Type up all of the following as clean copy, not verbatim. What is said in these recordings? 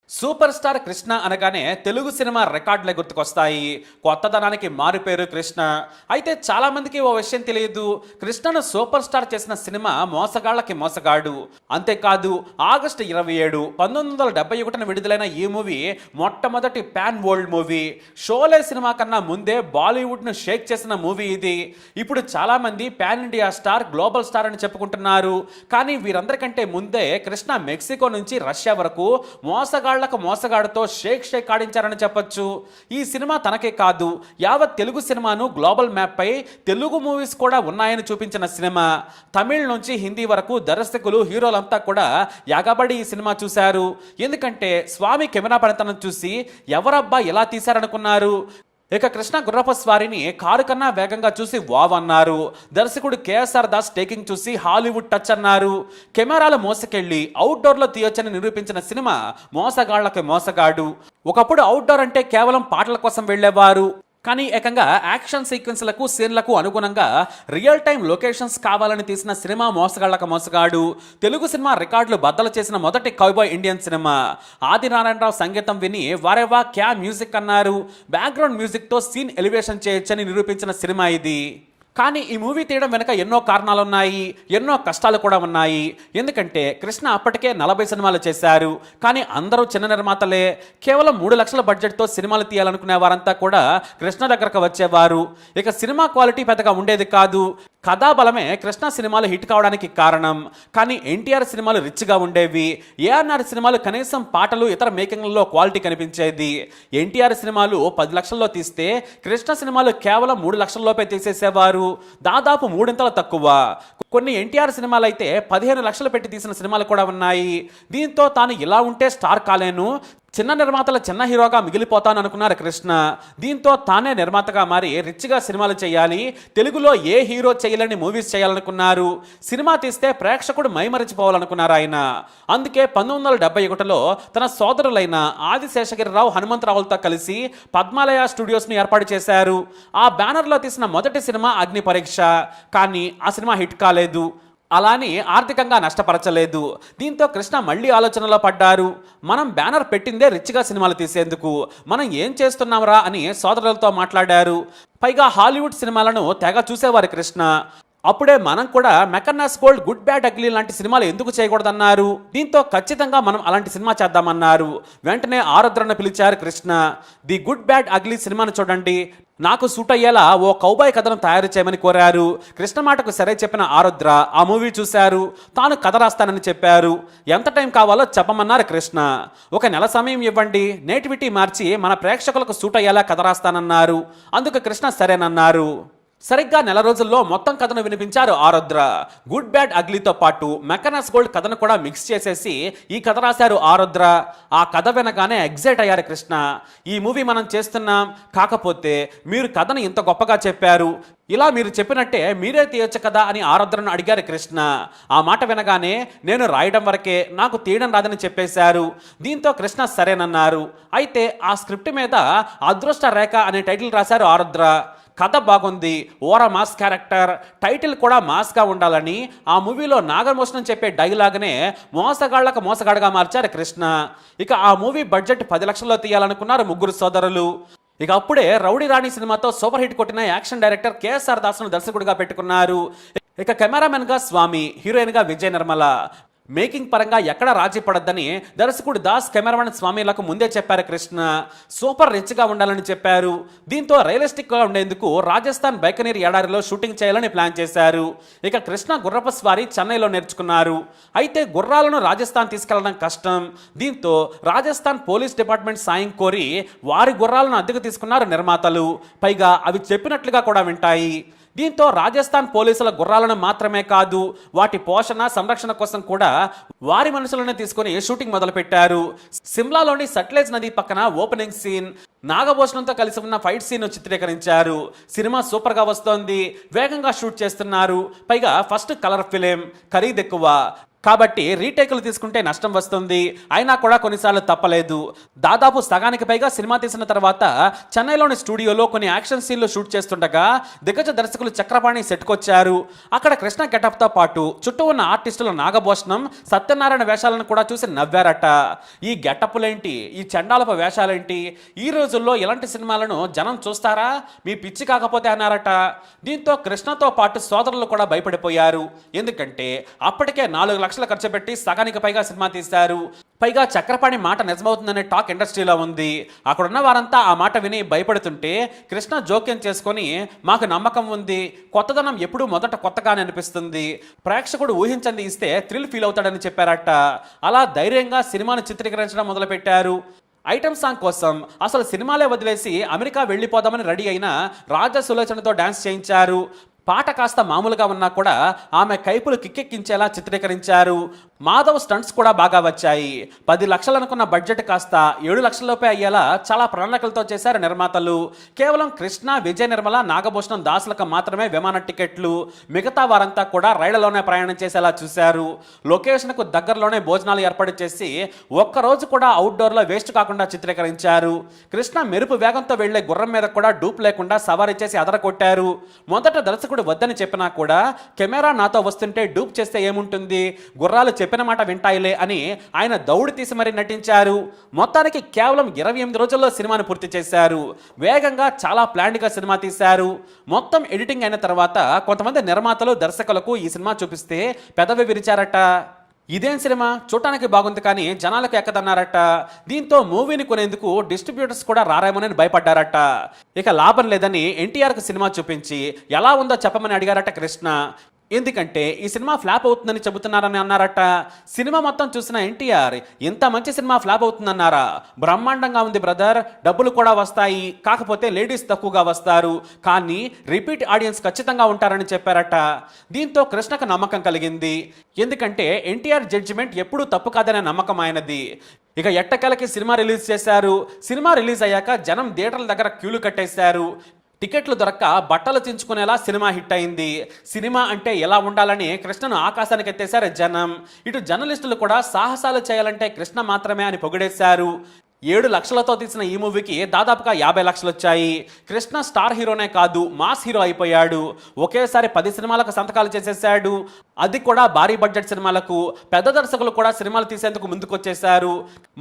Super star Krishna అనగానే Telugu cinema రికార్డులే గుర్తుకొస్తాయి. కొత్తదనానికి మారుపేరు కృష్ణ. అయితే చాలా మందికి ఓ విషయం తెలియదు. కృష్ణను సూపర్ స్టార్ చేసిన సినిమా మోసగాళ్ళకి మోసగాడు. అంతేకాదు ఆగస్టు 27, 1971 విడుదలైన ఈ మూవీ మొట్టమొదటి pan world movie. Sholay cinema కన్నా ముందే బాలీవుడ్ను షేక్ చేసిన మూవీ ఇది. ఇప్పుడు చాలా మంది pan India star, global star అని చెప్పుకుంటున్నారు. కానీ వీరందరికంటే ముందే కృష్ణ మెక్సికో నుంచి రష్యా వరకు మోసగాడుతో షేక్ ఆడించారని చెప్పొచ్చు. ఈ సినిమా తనకే కాదు, యావత్ తెలుగు సినిమాను గ్లోబల్ మ్యాప్ పై తెలుగు మూవీస్ కూడా ఉన్నాయని చూపించిన సినిమా. తమిళ్ నుంచి హిందీ వరకు దర్శకులు, హీరోలంతా కూడా యాగబడి ఈ సినిమా చూశారు. ఎందుకంటే స్వామి కెమెరా పనితనం చూసి ఎవరబ్బా ఎలా తీశారనుకున్నారు. ఇక కృష్ణ గుర్రపు స్వారిని కారు కన్నా వేగంగా చూసి వావ్ అన్నారు. దర్శకుడు కేఎస్ఆర్ దాస్ టేకింగ్ చూసి హాలీవుడ్ టచ్ అన్నారు. కెమెరాలు మోసుకెళ్లి అవుట్డోర్లో తీయొచ్చని నిరూపించిన సినిమా మోసగాళ్లకు మోసగాడు. ఒకప్పుడు అవుట్డోర్ అంటే కేవలం పాటల కోసం వెళ్లేవారు. కానీ ఏకంగా యాక్షన్ సీక్వెన్స్లకు, సీన్లకు అనుగుణంగా రియల్ టైం లొకేషన్స్ కావాలని తీసిన సినిమా మోసగాళ్లకు మోసగాడు. తెలుగు సినిమా రికార్డులు బద్దలు చేసిన మొదటి కౌబాయ్ ఇండియన్ సినిమా. ఆదినారాయణరావు సంగీతం విని వారేవా క్యా మ్యూజిక్ అన్నారు. బ్యాక్గ్రౌండ్ మ్యూజిక్తో సీన్ ఎలివేషన్ చేయొచ్చని నిరూపించిన సినిమా ఇది. కానీ ఈ మూవీ తీయడం వెనక ఎన్నో కారణాలున్నాయి, ఎన్నో కష్టాలు కూడా ఉన్నాయి. ఎందుకంటే కృష్ణ అప్పటికే 40 సినిమాలు చేశారు. కానీ అందరూ చిన్న నిర్మాతలే. కేవలం 3 లక్షల బడ్జెట్తో సినిమాలు తీయాలనుకునే వారంతా కూడా కృష్ణ దగ్గరకు వచ్చేవారు. ఇక సినిమా క్వాలిటీ పెద్దగా ఉండేది కాదు. కథాబలమే కృష్ణ సినిమాలు హిట్ కావడానికి కారణం. కానీ ఎన్టీఆర్ సినిమాలు రిచ్గా ఉండేవి. ఏఆర్ఆర్ సినిమాలు కనీసం పాటలు, ఇతర మేకింగ్లలో క్వాలిటీ కనిపించేది. ఎన్టీఆర్ సినిమాలు 10 లక్షల్లో తీస్తే కృష్ణ సినిమాలు కేవలం 3 లక్షల్లోపే తీసేసేవారు. దాదాపు 3 తక్కువ. కొన్ని ఎన్టీఆర్ సినిమాలు అయితే 15 లక్షలు పెట్టి తీసిన సినిమాలు కూడా ఉన్నాయి. దీంతో తాను ఇలా ఉంటే స్టార్ కాలేను, చిన్న నిర్మాతల చిన్న హీరోగా మిగిలిపోతాను అనుకున్నారు కృష్ణ. దీంతో తానే నిర్మాతగా మారి రిచ్గా సినిమాలు చేయాలి, తెలుగులో ఏ హీరో చేయలేని మూవీస్ చేయాలనుకున్నారు. సినిమా తీస్తే ప్రేక్షకుడు మైమరిచిపోవాలనుకున్నారు ఆయన. అందుకే 1971లో తన సోదరులైన ఆదిశేషగిరిరావు, హనుమంతరావులతో కలిసి పద్మాలయ స్టూడియోస్ను ఏర్పాటు చేశారు. ఆ బ్యానర్లో తీసిన మొదటి సినిమా అగ్ని పరీక్ష. కానీ ఆ సినిమా హిట్ కాలేదు, అలాని ఆర్థికంగా నష్టపరచలేదు. దీంతో కృష్ణ మళ్ళీ ఆలోచనలో పడ్డారు. మనం బ్యానర్ పెట్టిందే రిచ్గా సినిమాలు తీసేందుకు, మనం ఏం చేస్తున్నాంరా అని సోదరులతో మాట్లాడారు. పైగా హాలీవుడ్ సినిమాలను తెగ చూసేవారు కృష్ణ. అప్పుడే మనం కూడా Mackenna's gold, good bad ugly లాంటి సినిమాలు ఎందుకు చేయకూడదన్నారు. దీంతో ఖచ్చితంగా మనం అలాంటి సినిమా చేద్దామన్నారు. వెంటనే ఆరుద్రను పిలిచారు Krishna. The good bad ugly సినిమాను చూడండి, నాకు సూట్ అయ్యేలా ఓ కౌబాయ్ కథను తయారు చేయమని కోరారు. కృష్ణ మాటకు సరే చెప్పిన ఆరుద్ర ఆ మూవీ చూశారు. తాను కథ రాస్తానని చెప్పారు. ఎంత టైం కావాలో చెప్పమన్నారు కృష్ణ. 1 నెల సమయం ఇవ్వండి, నేటివిటీ మార్చి మన ప్రేక్షకులకు సూట్ అయ్యేలా కథ రాస్తానన్నారు. అందుకు కృష్ణ సరేనన్నారు. సరిగ్గా 1 నెల రోజుల్లో మొత్తం కథను వినిపించారు ఆరుద్ర. గుడ్ బ్యాడ్ అగ్లీతో పాటు మెకనాస్ గోల్డ్ కథను కూడా మిక్స్ చేసేసి ఈ కథ రాశారు ఆరుద్ర. ఆ కథ వినగానే ఎగ్జైట్ అయ్యారు కృష్ణ. ఈ మూవీ మనం చేస్తున్నాం, కాకపోతే మీరు కథను ఇంత గొప్పగా చెప్పారు, ఇలా మీరు చెప్పినట్టే మీరే తీయొచ్చు కదా అని ఆరుద్రను అడిగారు కృష్ణ. ఆ మాట వినగానే నేను రాయడం వరకే, నాకు తీయడం రాదని చెప్పేశారు. దీంతో కృష్ణ సరేనన్నారు. అయితే ఆ స్క్రిప్ట్ మీద అదృష్ట రేఖ అనే టైటిల్ రాశారు ఆరుద్ర. కథ బాగుంది, ఓర మాస్ క్యారెక్టర్, టైటిల్ కూడా మాస్గా ఉండాలని ఆ మూవీలో నాగమోషణం చెప్పే డైలాగ్నే మోసగాళ్లకు మోసగాడుగా మార్చారు కృష్ణ. ఇక ఆ మూవీ బడ్జెట్ 10 లక్షల్లో తీయాలనుకున్నారు ముగ్గురు సోదరులు. ఇక అప్పుడే రౌడీ రాణి సినిమాతో సూపర్ హిట్ కొట్టిన యాక్షన్ డైరెక్టర్ కేఎస్ఆర్ దాస్ను దర్శకుడిగా పెట్టుకున్నారు. ఇక కెమెరామెన్గా స్వామి, హీరోయిన్గా విజయ నిర్మల. మేకింగ్ పరంగా ఎక్కడ రాజీ పడద్దని దర్శకుడు దాస్, కెమెరామెన్ స్వామిలకు ముందే చెప్పారు కృష్ణ. సూపర్ రిచ్గా ఉండాలని చెప్పారు. దీంతో రియలిస్టిక్గా ఉండేందుకు రాజస్థాన్ బైకనీర్ ఎడారిలో షూటింగ్ చేయాలని ప్లాన్ చేశారు. ఇక కృష్ణ గుర్రపు స్వారీ చెన్నైలో నేర్చుకున్నారు. అయితే గుర్రాలను రాజస్థాన్ తీసుకెళ్లడం కష్టం. దీంతో రాజస్థాన్ పోలీస్ డిపార్ట్మెంట్ సాయం కోరి వారి గుర్రాలను అద్దెకు తీసుకున్నారు నిర్మాతలు. పైగా అవి చెప్పినట్లుగా కూడా వింటాయి. దీంతో రాజస్థాన్ పోలీసుల గుర్రాలను మాత్రమే కాదు, వాటి పోషణ, సంరక్షణ కోసం కూడా వారి మనుషులను తీసుకుని షూటింగ్ మొదలుపెట్టారు. సిమ్లాలోని సట్లెజ్ నది పక్కన ఓపెనింగ్ సీన్, నాగభూషణంతో కలిసి ఉన్న ఫైట్ సీన్ చిత్రీకరించారు. సినిమా సూపర్గా వస్తోంది, వేగంగా షూట్ చేస్తున్నారు. పైగా ఫస్ట్ కలర్ ఫిలిం, ఖరీదు ఎక్కువ. కాబట్టి రీటేకులు తీసుకుంటే నష్టం వస్తుంది. అయినా కూడా కొన్నిసార్లు తప్పలేదు. దాదాపు సగానికి పైగా సినిమా తీసిన తర్వాత చెన్నైలోని స్టూడియోలో కొన్ని యాక్షన్ సీన్లు షూట్ చేస్తుండగా దిగ్గజ దర్శకులు చక్రపాణి సెట్కొచ్చారు. అక్కడ కృష్ణ గెటప్తో పాటు చుట్టూ ఉన్న ఆర్టిస్టుల నాగభూషణం, సత్యనారాయణ వేషాలను కూడా చూసి నవ్వారట. ఈ గెటప్పులేంటి, ఈ చండాలపు వేషాలేంటి, ఈ రోజుల్లో ఇలాంటి సినిమాలను జనం చూస్తారా, మీ పిచ్చి కాకపోతే అన్నారట. దీంతో కృష్ణతో పాటు సోదరులు కూడా భయపడిపోయారు. ఎందుకంటే అప్పటికే 4 లక్షలు ఖర్చు పెట్టి సగానికి పైగా సినిమా తీశారు. పైగా చక్రపాణి మాట నిజమవుతుందనే టాక్ ఇండస్ట్రీలో ఉంది. అక్కడున్న వారంతా ఆ మాట విని భయపడుతుంటే కృష్ణ జోక్యం చేసుకొని, మాకు నమ్మకం ఉంది, కొత్తదనం ఎప్పుడూ మొదట కొత్తగానే అనిపిస్తుంది, ప్రేక్షకుడు ఊహించండి ఇస్తే థ్రిల్ ఫీల్ అవుతాడని చెప్పారట. అలా ధైర్యంగా సినిమాను చిత్రీకరించడం మొదలుపెట్టారు. ఐటమ్ సాంగ్ కోసం అసలు సినిమాలే వదిలేసి అమెరికా వెళ్ళిపోదామని రెడీ అయిన రాజా సులోచనతో డాన్స్ చేయించారు. పాట కాస్త మామూలుగా ఉన్నా కూడా ఆమె కైపులు కిక్కెక్కించేలా చిత్రీకరించారు. మాధవ్ స్టంట్స్ కూడా బాగా వచ్చాయి. 10 లక్షలు అనుకున్న బడ్జెట్ కాస్త 7 లక్షలలోపే అయ్యేలా చాలా ప్రణాళికలతో చేశారు నిర్మాతలు. కేవలం కృష్ణ, విజయ నిర్మల, నాగభూషణం దాసులకు మాత్రమే విమాన టికెట్లు, మిగతా వారంతా కూడా రైళ్లలోనే ప్రయాణం చేసేలా చూశారు. లొకేషన్కు దగ్గరలోనే భోజనాలు ఏర్పాటు చేసి ఒక్కరోజు కూడా అవుట్డోర్లో వేస్ట్ కాకుండా చిత్రీకరించారు. కృష్ణ మెరుపు వేగంతో వెళ్లే గుర్రం మీద కూడా డూప్ లేకుండా సవారీ చేసి అదరకొట్టారు. మొదట దర్శకుడు వద్దని చెప్పినా కూడా కెమెరా నాతో వస్తుంటే డూప్ చేస్తే ఏముంటుంది, గుర్రాలు చెప్పిన మాట వింటాయిలే అని ఆయన దౌడు తీసి మరీ నటించారు. మొత్తానికి కేవలం 28 రోజుల్లో సినిమాను పూర్తి చేశారు. వేగంగా చాలా ప్లాన్డ్గా సినిమా తీశారు. మొత్తం ఎడిటింగ్ అయిన తర్వాత కొంతమంది నిర్మాతలు, దర్శకులకు ఈ సినిమా చూపిస్తే పెదవి విరిచారట. ఇదేం సినిమా, చూడటానికి బాగుంది కానీ జనాలకు ఎక్కదన్నారట. దీంతో మూవీని కొనేందుకు డిస్ట్రిబ్యూటర్స్ కూడా రారేమోనని భయపడ్డారట. ఇక లాభం లేదని ఎన్టీఆర్కి సినిమా చూపించి ఎలా ఉందో చెప్పమని అడిగారట కృష్ణ. ఎందుకంటే ఈ సినిమా ఫ్లాప్ అవుతుందని చెబుతున్నారని అన్నారట. సినిమా మొత్తం చూసిన ఎన్టీఆర్, ఇంత మంచి సినిమా ఫ్లాప్ అవుతుందన్నారా, బ్రహ్మాండంగా ఉంది బ్రదర్, డబ్బులు కూడా వస్తాయి, కాకపోతే లేడీస్ తక్కువగా వస్తారు, కానీ రిపీట్ ఆడియన్స్ ఖచ్చితంగా ఉంటారని చెప్పారట. దీంతో కృష్ణకు నమ్మకం కలిగింది. ఎందుకంటే ఎన్టీఆర్ జడ్జిమెంట్ ఎప్పుడూ తప్పు కాదనే నమ్మకం ఆయనది. ఇక ఎట్టకేలకి సినిమా రిలీజ్ చేశారు. సినిమా రిలీజ్ అయ్యాక జనం థియేటర్ల దగ్గర క్యూలు కట్టేశారు. టికెట్లు దొరక్క బట్టలు చించుకునేలా సినిమా హిట్ అయింది. సినిమా అంటే ఎలా ఉండాలని కృష్ణను ఆకాశానికి ఎత్తేశారు జనం. ఇటు జర్నలిస్టులు కూడా సాహసాలు చేయాలంటే కృష్ణ మాత్రమే అని పొగిడేశారు. 7 లక్షలతో తీసిన ఈ మూవీకి దాదాపుగా 50 లక్షలు వచ్చాయి. కృష్ణ స్టార్ హీరోనే కాదు, మాస్ హీరో అయిపోయాడు. ఒకేసారి 10 సినిమాలకు సంతకాలు చేసేసాడు. అది కూడా భారీ బడ్జెట్ సినిమాలకు. పెద్ద దర్శకులు కూడా సినిమాలు తీసేందుకు ముందుకొచ్చేశారు.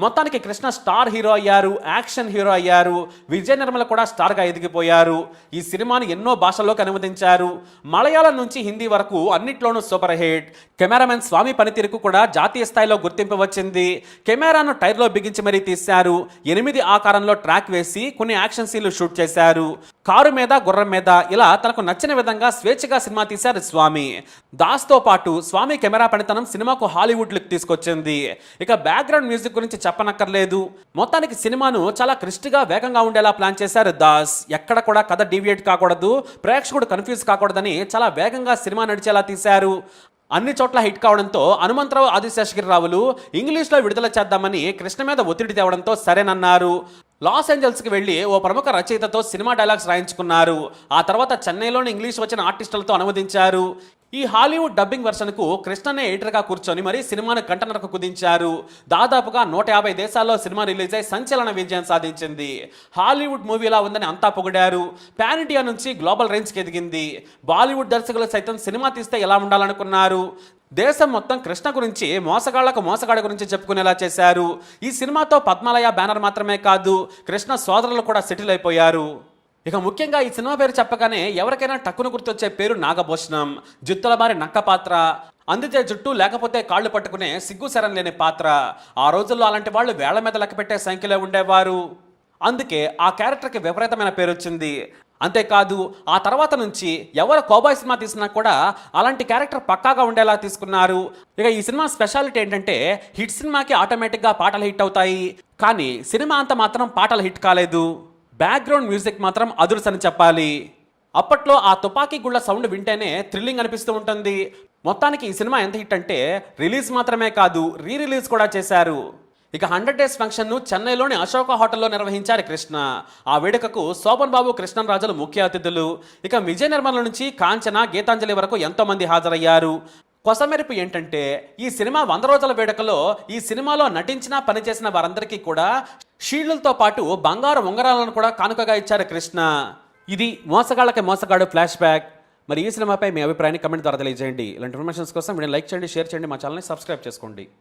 మొత్తానికి కృష్ణ స్టార్ హీరో అయ్యారు, యాక్షన్ హీరో అయ్యారు. విజయ నిర్మల కూడా స్టార్గా ఎదిగిపోయారు. ఈ సినిమాను ఎన్నో భాషల్లోకి అనువదించారు. మలయాళం నుంచి హిందీ వరకు అన్నిట్లోనూ సూపర్ హిట్. కెమెరామెన్ స్వామి పనితీరుకు కూడా జాతీయ స్థాయిలో గుర్తింపు వచ్చింది. కెమెరాను టైర్లో బిగించి మరీ తీశారు. 8 ఆకారంలో ట్రాక్ వేసి కొన్ని యాక్షన్ సీన్లు షూట్ చేశారు. కారు మీద, గుర్రం మీద ఇలా తనకు నచ్చిన విధంగా స్వేచ్ఛగా సినిమా తీశారు స్వామి. దాస్తో పాటు స్వామి కెమెరా పనితనం సినిమాకు హాలీవుడ్ లుక్ తీసుకొచ్చింది. ఇక బ్యాక్గ్రౌండ్ మ్యూజిక్ గురించి చెప్పనక్కర్లేదు. మొత్తానికి సినిమాను చాలా క్రిస్ట్గా, వేగంగా ఉండేలా ప్లాన్ చేశారు దాస్. ఎక్కడ కూడా కథ డీవియేట్ కాకూడదు, ప్రేక్షకుడు కన్ఫ్యూజ్ కాకూడదని చాలా వేగంగా సినిమా నడిచేలా తీశారు. అన్ని చోట్ల హిట్ కావడంతో హనుమంతరావు, ఆదిశేషగిరిరావులు ఇంగ్లీష్లో విడుదల చేద్దామని కృష్ణ మీద ఒత్తిడి తేవడంతో సరేనన్నారు. లాస్ ఏంజల్స్కి వెళ్ళి ఓ ప్రముఖ రచయితతో సినిమా డైలాగ్స్ రాయించుకున్నారు. ఆ తర్వాత చెన్నైలోని ఇంగ్లీష్ వచ్చిన ఆర్టిస్టులతో అనువదించారు. ఈ హాలీవుడ్ డబ్బింగ్ వెర్షన్కు కృష్ణనే ఎడిటర్గా కూర్చొని మరీ సినిమాను కంటనరకు కుదించారు. దాదాపుగా 150 దేశాల్లో సినిమా రిలీజ్ అయి సంచలన విజయం సాధించింది. హాలీవుడ్ మూవీలా ఉందని అంతా పొగిడారు. పాన్ ఇండియా నుంచి గ్లోబల్ రేంజ్కి ఎదిగింది. బాలీవుడ్ దర్శకులు సైతం సినిమా తీస్తే ఎలా ఉండాలనుకున్నారు. దేశం మొత్తం కృష్ణ గురించి, మోసగాళ్లకు మోసగాడి గురించి చెప్పుకునేలా చేశారు. ఈ సినిమాతో పద్మాలయ బ్యానర్ మాత్రమే కాదు, కృష్ణ సోదరులు కూడా సెటిల్ అయిపోయారు. ఇక ముఖ్యంగా ఈ సినిమా పేరు చెప్పగానే ఎవరికైనా టక్కున గుర్తొచ్చే పేరు నాగభూషణం. జుత్తుల మారి నక్క పాత్ర, అందితే జుట్టు లేకపోతే కాళ్ళు పట్టుకునే సిగ్గు శరం లేని పాత్ర. ఆ రోజుల్లో అలాంటి వాళ్ళు వేళ్ల మీద లెక్క పెట్టే సంఖ్యలో ఉండేవారు. అందుకే ఆ క్యారెక్టర్కి విపరీతమైన పేరు వచ్చింది. అంతేకాదు ఆ తర్వాత నుంచి ఎవరు కౌబాయ్ సినిమా తీసినా కూడా అలాంటి క్యారెక్టర్ పక్కాగా ఉండేలా తీసుకున్నారు. ఇక ఈ సినిమా స్పెషాలిటీ ఏంటంటే హిట్ సినిమాకి ఆటోమేటిక్గా పాటలు హిట్ అవుతాయి, కానీ సినిమా అంతా మాత్రం పాటలు హిట్ కాలేదు. బ్యాక్గ్రౌండ్ మ్యూజిక్ మాత్రం అదుర్సని చెప్పాలి. అప్పట్లో ఆ తుపాకీ గుళ్ళ సౌండ్ వింటేనే థ్రిల్లింగ్ అనిపిస్తూ ఉంటుంది. మొత్తానికి ఈ సినిమా ఎంత హిట్ అంటే రిలీజ్ మాత్రమే కాదు, రీ రిలీజ్ కూడా చేశారు. ఇక 100 డేస్ ఫంక్షన్ను చెన్నైలోని అశోక హోటల్లో నిర్వహించారు కృష్ణ. ఆ వేడుకకు శోభన్ బాబు, కృష్ణరాజులు ముఖ్య అతిథులు. ఇక విజయ నిర్మల నుంచి కాంచన, గీతాంజలి వరకు ఎంతో మంది హాజరయ్యారు. కొసమెరుపు ఏంటంటే ఈ సినిమా 100 రోజుల వేడుకలో ఈ సినిమాలో నటించిన పనిచేసిన వారందరికీ కూడా షీల్డ్లతో పాటు బంగారు ఉంగరాలను కూడా కానుకగా ఇచ్చారు కృష్ణ. ఇది మోసగాళ్ళకి మోసగాడు ఫ్లాష్ బ్యాక్. మరి ఈ సినిమాపై మీ అభిప్రాయాన్ని కమెంట్ ద్వారా తెలియజేయండి. ఇలాంటి ఇన్ఫర్మేషన్స్ కోసం వీడియో లైక్ చేయండి, షేర్ చేయండి, మా ఛానల్ని సబ్స్క్రైబ్ చేసుకోండి.